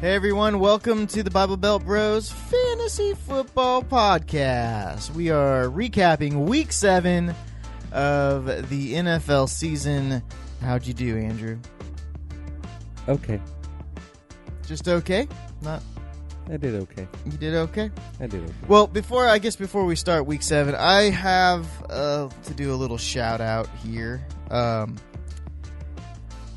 Hey everyone, welcome to the Bible Belt Bros Fantasy Football Podcast. We are recapping Week 7 of the NFL season. How'd you do, Andrew? Okay. Just okay? Not. I did okay. You did okay? I did okay. Well, before we start Week 7, I have to do a little shout out here. I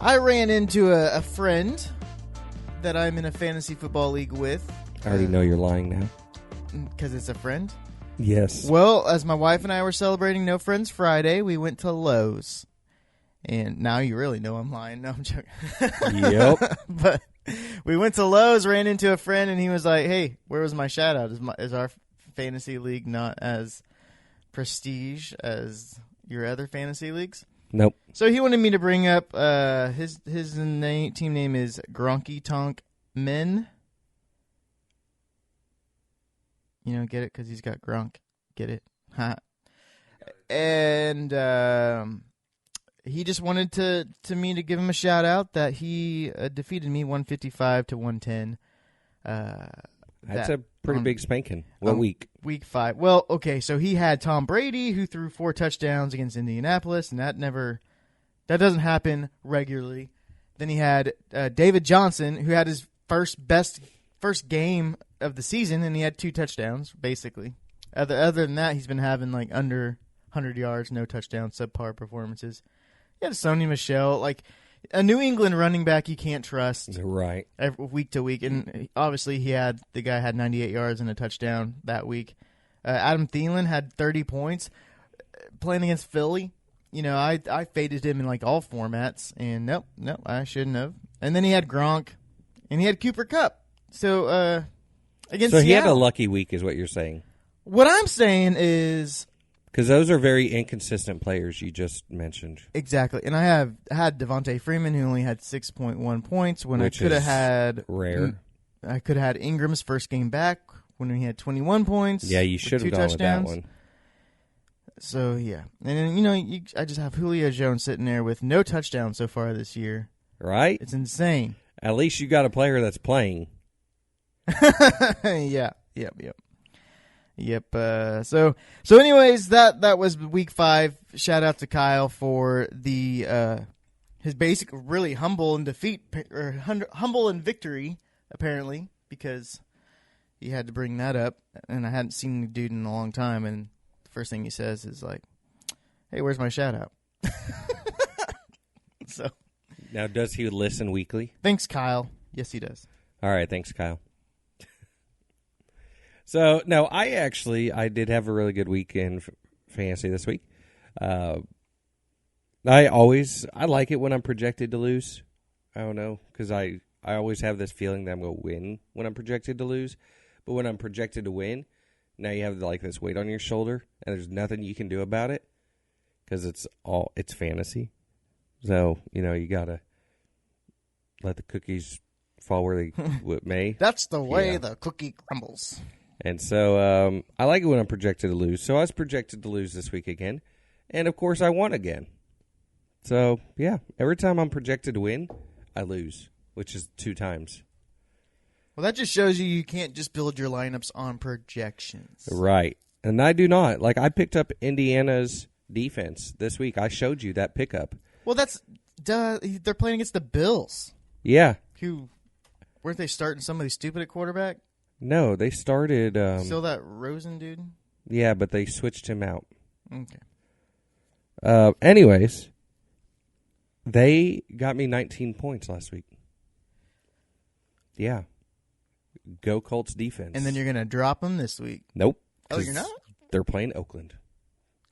ran into a friend that I'm in a fantasy football league with. I already know you're lying now. Because it's a friend? Yes. Well, as my wife and I were celebrating No Friends Friday, we went to Lowe's. And now you really know I'm lying. No, I'm joking. Yep. But we went to Lowe's, ran into a friend, and he was like, hey, where was my shout out? Is our fantasy league not as prestige as your other fantasy leagues? Nope. So he wanted me to bring up his team name is Gronky Tonk Men. You know, get it? Because he's got Gronk. Get it? Ha. And he just wanted to me to give him a shout out that he defeated me 155 to 110. That's a pretty big spanking. What week? Week 5. Well, okay, so he had Tom Brady, who threw 4 touchdowns against Indianapolis, and that doesn't happen regularly. Then he had David Johnson, who had his first game of the season, and he had 2 touchdowns, basically. Other than that, he's been having like under 100 yards, no touchdowns, subpar performances. He had Sony Michel, like a New England running back you can't trust. Right. Week to week. And obviously the guy had 98 yards and a touchdown that week. Adam Thielen had 30 points playing against Philly. You know, I faded him in like all formats. And nope, I shouldn't have. And then he had Gronk and he had Cooper Kupp. So against So he Seattle. had a lucky week is what you're saying. What I'm saying is, because those are very inconsistent players you just mentioned. exactly. And I had Devontae Freeman, who only had 6.1 points when Which I could have is had rare. I could have had Ingram's first game back when he had 21 points. Yeah, you should have gone with that one. So, yeah. And then, I just have Julio Jones sitting there with no touchdowns so far this year. Right? It's insane. At least you got a player that's playing. Yeah. Yep. So anyways, that was week 5. Shout out to Kyle for the his basic really humble and humble and victory apparently, because he had to bring that up, and I hadn't seen the dude in a long time, and the first thing he says is like, "Hey, where's my shout out?" So Now, does he listen weekly? thanks, Kyle. Yes, he does. All right, thanks, Kyle. So, no, I did have a really good week in fantasy this week. I like it when I'm projected to lose. I don't know, because I always have this feeling that I'm going to win when I'm projected to lose. But when I'm projected to win, now you have like this weight on your shoulder, and there's nothing you can do about it because it's fantasy. So, you got to let the cookies fall where they may. That's the way the cookie crumbles. And so I like it when I'm projected to lose. So I was projected to lose this week again. And, of course, I won again. So, yeah, every time I'm projected to win, I lose, which is 2 times. Well, that just shows you can't just build your lineups on projections. Right. And I do not. Like, I picked up Indiana's defense this week. I showed you that pickup. Well, they're playing against the Bills. Yeah. Weren't they starting somebody stupid at quarterback? No, they started. Still that Rosen dude? Yeah, but they switched him out. Okay. Anyways, they got me 19 points last week. Yeah. Go Colts defense. And then you're going to drop them this week? Nope. Oh, you're not? They're playing Oakland.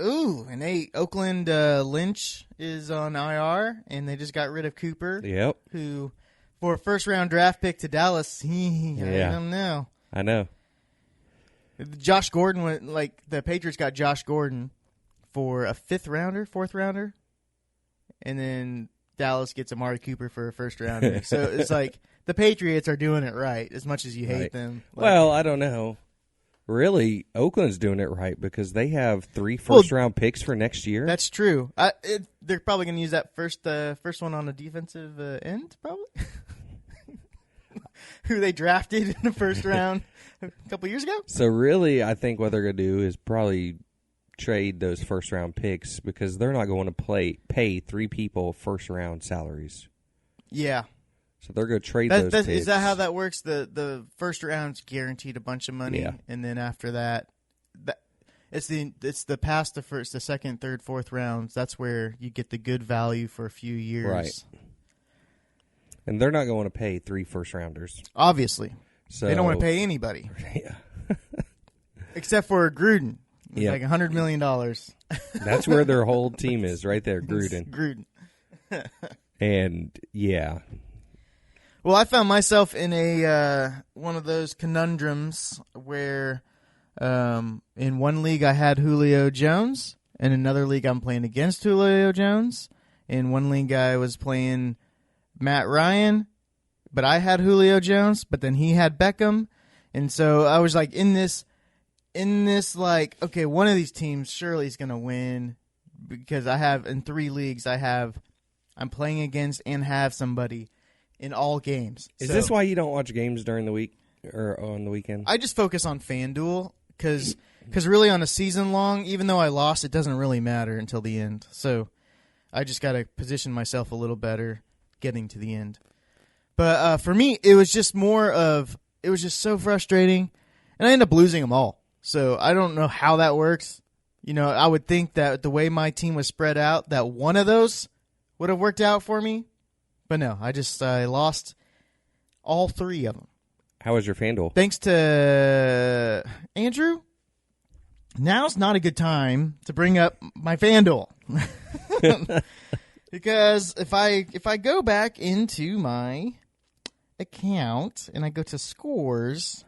Ooh, and Oakland Lynch is on IR, and they just got rid of Cooper. Yep. Who, for a first-round draft pick to Dallas, I don't know. I know. Josh Gordon the Patriots got Josh Gordon for a 4th rounder, and then Dallas gets Amari Cooper for a 1st rounder. So it's like the Patriots are doing it right, as much as you hate them. Well, I don't know. Really, Oakland's doing it right because they have 3 first-round picks for next year. That's true. They're probably going to use that first one on a defensive end, probably. who they drafted in the first round a couple years ago. So really, I think what they're going to do is probably trade those first-round picks because they're not going to pay 3 people first-round salaries. Yeah. So they're going to trade those picks. Is that how that works? The first round's guaranteed a bunch of money, Yeah. and then after that, it's the past the first, the second, third, fourth rounds. That's where you get the good value for a few years. Right. And they're not going to pay 3 first-rounders. Obviously. So They don't want to pay anybody. Yeah. Except for Gruden. It's Yeah. like $100 million. That's where their whole team is, right there, Gruden. Gruden. And, yeah. Well, I found myself in a one of those conundrums where in one league I had Julio Jones. In another league I'm playing against Julio Jones. In one league I was playing Matt Ryan, but I had Julio Jones, but then he had Beckham. And so I was like in this like, okay, one of these teams surely is going to win because I have in 3 leagues I'm playing against and have somebody in all games. Is this why you don't watch games during the week or on the weekend? I just focus on FanDuel because really on a season long, even though I lost, it doesn't really matter until the end. So I just got to position myself a little better getting to the end. But for me, it was just it was just so frustrating, and I ended up losing them all. So I don't know how that works. You know, I would think that the way my team was spread out, that one of those would have worked out for me. But no, I lost all 3 of them. How was your FanDuel? Thanks to Andrew, now's not a good time to bring up my FanDuel. Because if I go back into my account and I go to scores.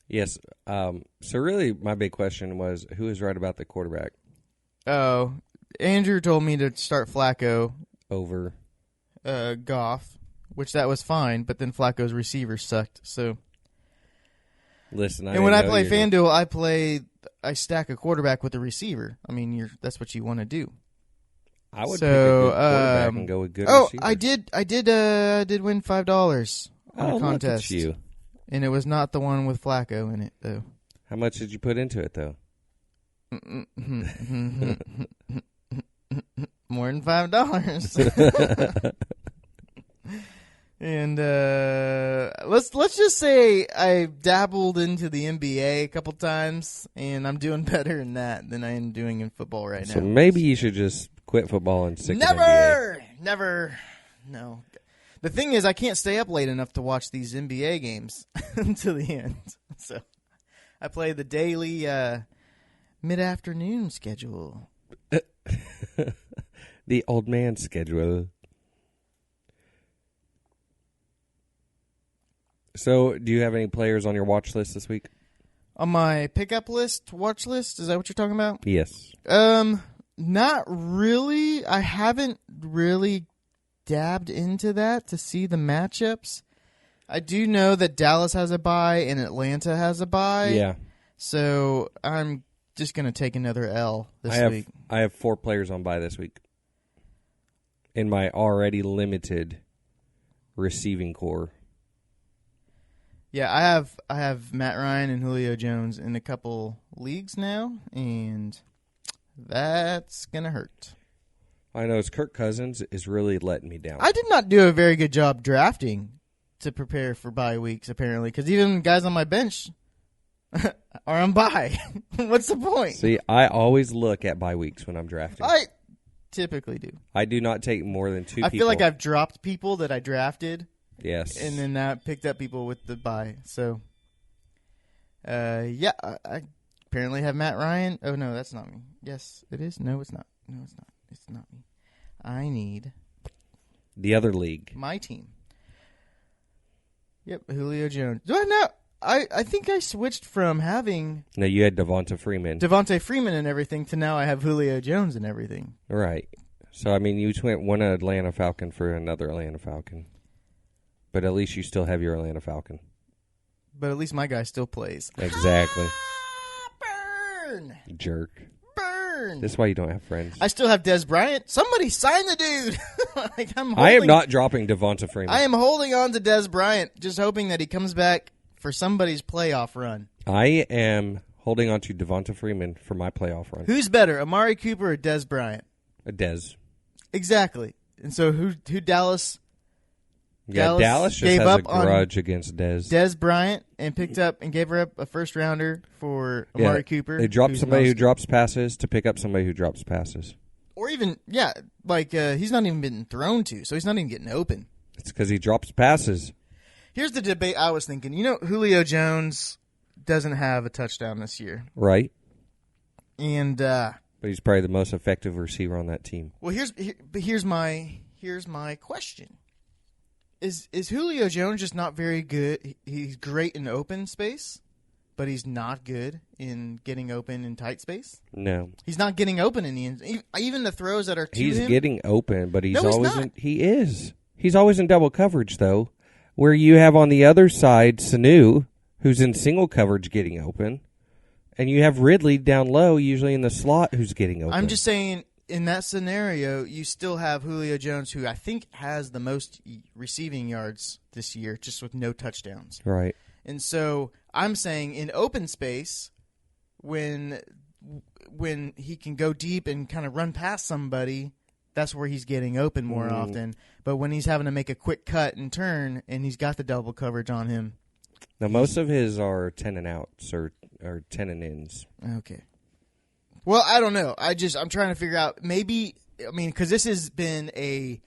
Yes. So really my big question was who is right about the quarterback? Oh, Andrew told me to start Flacco Over Goff, which that was fine, but then Flacco's receivers sucked. So, listen, and when I play FanDuel, I stack a quarterback with a receiver. I mean, that's what you want to do. I would pick a good quarterback and go with good receivers. I did win $5 on a contest. Look at you. And it was not the one with Flacco in it, though. How much did you put into it, though? More than $5. And let's just say I dabbled into the NBA a couple times, and I'm doing better in that than I am doing in football right now. So maybe you should just quit football and stick to NBA. Never. No. The thing is, I can't stay up late enough to watch these NBA games until the end. So I play the daily mid-afternoon schedule. The old man schedule. So, do you have any players on your watch list this week? On my pickup list, watch list? Is that what you're talking about? Yes. Not really. I haven't really dabbed into that to see the matchups. I do know that Dallas has a bye and Atlanta has a bye. Yeah. So I'm just going to take another L this week. I have 4 players on bye this week in my already limited receiving core. Yeah, I have Matt Ryan and Julio Jones in a couple leagues now, and that's going to hurt. I know Kirk Cousins is really letting me down. I did not do a very good job drafting to prepare for bye weeks, apparently, because even guys on my bench are on bye. What's the point? See, I always look at bye weeks when I'm drafting. I typically do. I do not take more than 2 people. I feel like I've dropped people that I drafted. Yes. And then I picked up people with the bye. So, yeah, I apparently have Matt Ryan. Oh, no, that's not me. Yes, it is. No, it's not. No, it's not. It's not me. I need the other league. My team. Yep, Julio Jones. Do I know? I think I switched from having... No, you had Devonta Freeman and everything to now I have Julio Jones and everything. Right. So, I mean, you went one Atlanta Falcon for another Atlanta Falcon. But at least you still have your Atlanta Falcon. But at least my guy still plays. Exactly. Burn! Jerk. Burn! turn. That's why you don't have friends. I still have Des Bryant. Somebody sign the dude. Like, I am not dropping Devonta Freeman. I am holding on to Des Bryant, just hoping that he comes back for somebody's playoff run. I am holding on to Devonta Freeman for my playoff run. Who's better, Amari Cooper or Des Bryant? A Dez. Exactly. And so who Dallas? Yeah, Dallas just gave has up a grudge against Dez. Des Bryant and picked up and gave her up a first rounder for Amari Cooper. They dropped somebody who drops passes to pick up somebody who drops passes. Or even, he's not even been thrown to, so he's not even getting open. It's because he drops passes. Here's the debate I was thinking. Julio Jones doesn't have a touchdown this year. Right. And but he's probably the most effective receiver on that team. Well, here's my question. Is Julio Jones just not very good? He's great in open space, but he's not good in getting open in tight space? No. He's not getting open in the even the throws that are to him. He's getting open, but he's No, always he's not. he is. He's always in double coverage though. Where you have on the other side Sanu, who's in single coverage getting open, and you have Ridley down low, usually in the slot, who's getting open. I'm just saying, in that scenario, you still have Julio Jones, who I think has the most receiving yards this year, just with no touchdowns. Right. And so I'm saying in open space, when he can go deep and kind of run past somebody, that's where he's getting open more often. But when he's having to make a quick cut and turn, and he's got the double coverage on him. Now, most of his are 10 and outs or 10 and ins. Okay. Well, I don't know. I'm trying to figure out because this has been a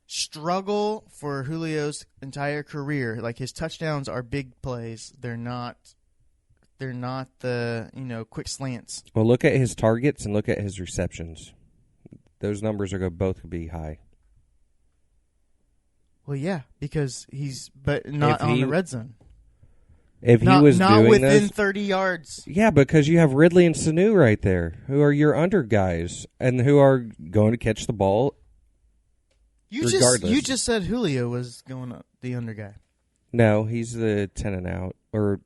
struggle for Julio's entire career. Like, his touchdowns are big plays. They're not the quick slants. Well, look at his targets and look at his receptions. Those numbers are both going to be high. Well, yeah, because but not on the red zone. If he was not doing within this, 30 yards. Yeah, because you have Ridley and Sanu right there, who are your under guys and who are going to catch the ball. You just said Julio was going up the under guy. No, he's the 10 and out or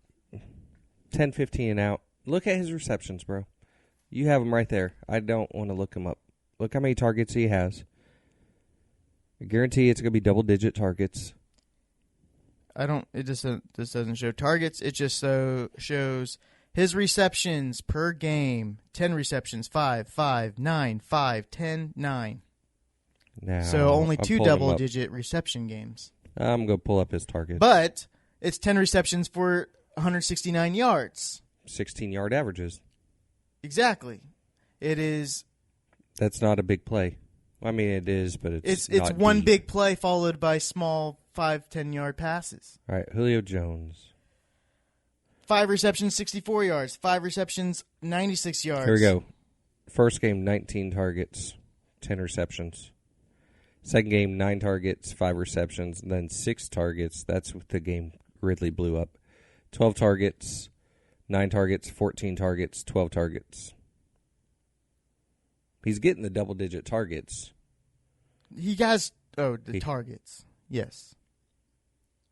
10, 15 and out. Look at his receptions, bro. You have him right there. I don't want to look him up. Look how many targets he has. I guarantee it's going to be double-digit targets. This doesn't show targets. It just shows his receptions per game. 10 receptions, 5, 5, 9, 5, 10, 9. Now, So only I'm two pulling him double-digit reception games. I'm going to pull up his targets. But it's 10 receptions for 169 yards. 16-yard averages. Exactly. It is. That's not a big play. I mean, it is, but it's not one deep. big play followed by small 5, 10-yard passes. All right, Julio Jones. 5 receptions, 64 yards. 5 receptions, 96 yards. Here we go. First game, 19 targets, 10 receptions. Second game, 9 targets, 5 receptions, and then 6 targets. That's the game Ridley blew up. 12 targets, 9 targets, 14 targets, 12 targets. He's getting the double-digit targets. He has targets. Yes.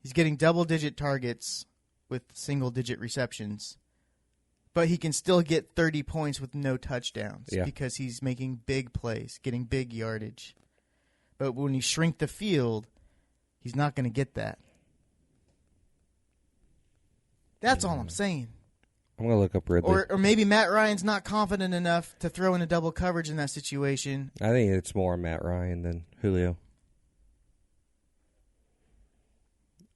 He's getting double-digit targets with single-digit receptions. But he can still get 30 points with no touchdowns because he's making big plays, getting big yardage. But when you shrink the field, he's not going to get that. That's all I'm saying. I'm going to look up Ridley. Or maybe Matt Ryan's not confident enough to throw in a double coverage in that situation. I think it's more Matt Ryan than Julio.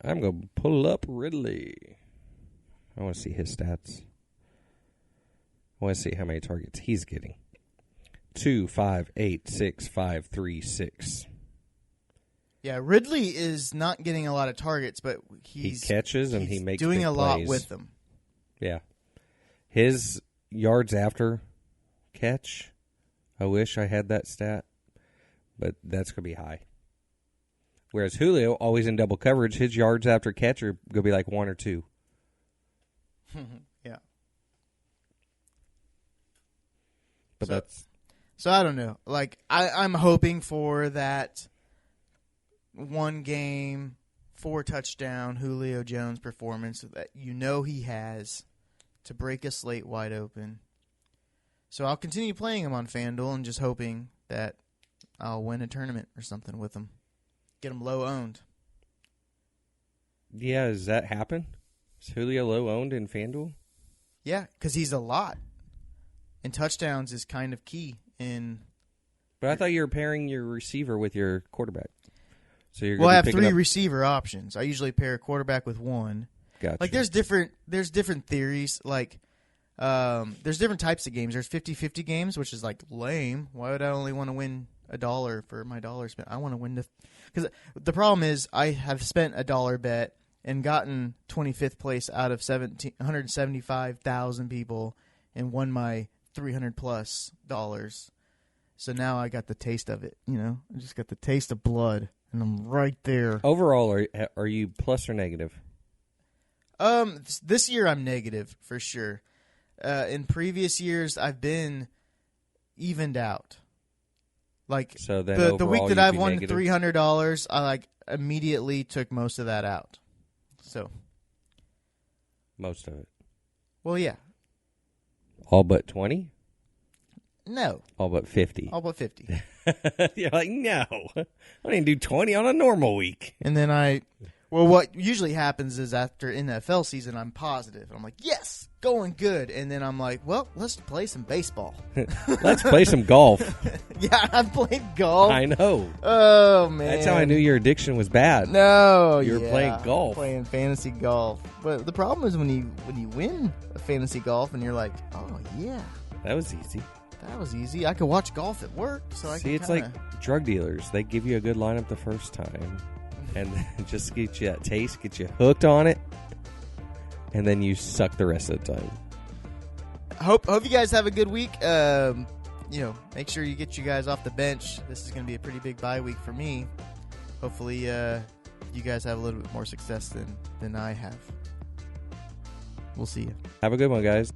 I'm going to pull up Ridley. I want to see his stats. I want to see how many targets he's getting. 2, 5, 8, 6, 5, 3, 6. Yeah, Ridley is not getting a lot of targets, but he catches and he makes doing big a lot plays with them. Yeah. His yards after catch, I wish I had that stat, but that's going to be high. Whereas Julio, always in double coverage, his yards after catch are going to be like 1 or 2. Yeah. But So I don't know. Like I'm hoping for that 1 game, 4 touchdown Julio Jones performance that he has to break a slate wide open. So I'll continue playing them on FanDuel and just hoping that I'll win a tournament or something with them. Get them low owned. Yeah, does that happen? Is Julio low owned in FanDuel? Yeah, because he's a lot. And touchdowns is kind of key in... But I thought you were pairing your receiver with your quarterback. So you're Well, I have picking 3 up... receiver options. I usually pair a quarterback with one. Gotcha. Like, there's different theories. Like, there's different types of games. There's 50-50 games, which is, like, lame. Why would I only want to win $1 for my dollar spent? I want to win because the problem is I have spent $1 bet and gotten 25th place out of 175,000 people and won my $300+ dollars. So now I got the taste of it, you know? I just got the taste of blood, and I'm right there. Overall, are you plus or negative? This year I'm negative for sure. In previous years I've been evened out. Like so then the week that I've won negative? $300, I like immediately took most of that out. So most of it. Well, yeah. All but 20? No. All but 50. All but 50. You're like, no. I didn't do 20 on a normal week. And then what usually happens is after NFL season, I'm positive. I'm like, yes, going good. And then I'm like, well, let's play some baseball. Let's play some golf. Yeah, I've played golf. I know. Oh, man. That's how I knew your addiction was bad. No, you were playing golf. Playing fantasy golf. But the problem is when you win a fantasy golf and you're like, oh, yeah. That was easy. That was easy. I could watch golf at work. It's like drug dealers. They give you a good lineup the first time. And then just get you that taste, get you hooked on it, and then you suck the rest of the time. Hope you guys have a good week. Make sure you get you guys off the bench. This is going to be a pretty big bye week for me. Hopefully, you guys have a little bit more success than I have. We'll see you. Have a good one, guys.